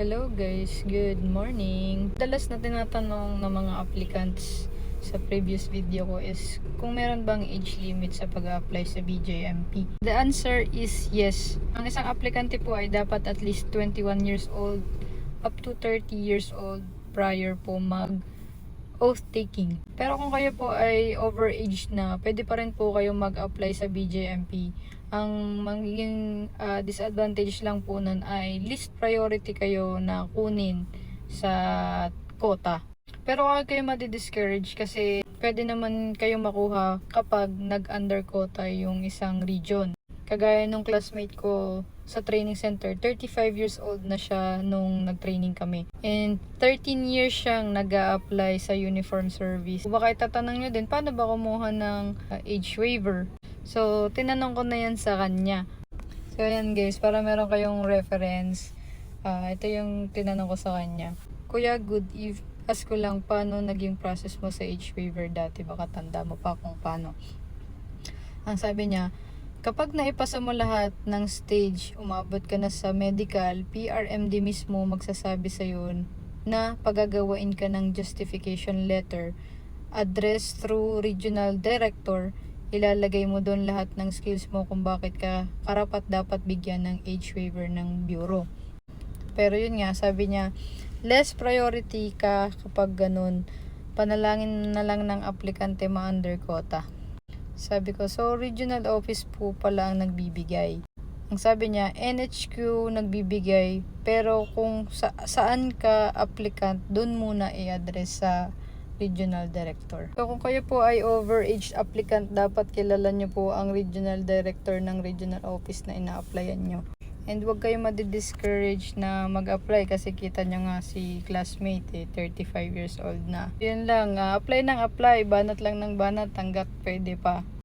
Hello guys, good morning. Dalas na tinatanong ng mga applicants sa previous video ko is kung meron bang age limit sa pag-apply sa BJMP. The answer is yes. Ang isang aplikante po ay dapat at least 21 years old up to 30 years old prior po mag oath taking. Pero kung kayo po ay overage na, pwede pa rin po kayo mag-apply sa BJMP. Ang magiging disadvantage lang po nun ay least priority kayo na kunin sa quota. Pero huwag kayo madi-discourage kasi pwede naman kayo makuha kapag nag-under quota yung isang region. Kagaya nung classmate ko sa training center, 35 years old na siya nung nag-training kami. And 13 years siyang nag-a-apply sa uniform service. Baka itatanong nyo din, paano ba kumuha ng age waiver? So, tinanong ko na yan sa kanya. So, yan guys, para meron kayong reference. Ito yung tinanong ko sa kanya. Kuya, good eve. Ask ko lang, paano naging process mo sa age waiver dati? Baka tanda mo pa kung paano. Ang sabi niya, kapag naipasa mo lahat ng stage, umabot ka na sa medical, PRMD mismo magsasabi sa'yo na pagagawain ka ng justification letter, address through regional director, ilalagay mo doon lahat ng skills mo kung bakit ka karapat dapat bigyan ng age waiver ng bureau. Pero yun nga, sabi niya, less priority ka kapag ganun. Panalangin na lang ng aplikante ma-under quota. Sabi ko, so regional office po pala ang nagbibigay. Ang sabi niya, NHQ nagbibigay, pero kung saan ka applicant, dun muna i-address sa regional director. So kung kayo po ay overage applicant, dapat kilala nyo po ang regional director ng regional office na ina-applyan nyo. And huwag kayo madi-discourage na mag-apply kasi kita nyo nga si classmate 35 years old na. Yun lang, apply ng apply, banat lang ng banat, hanggat pwede pa.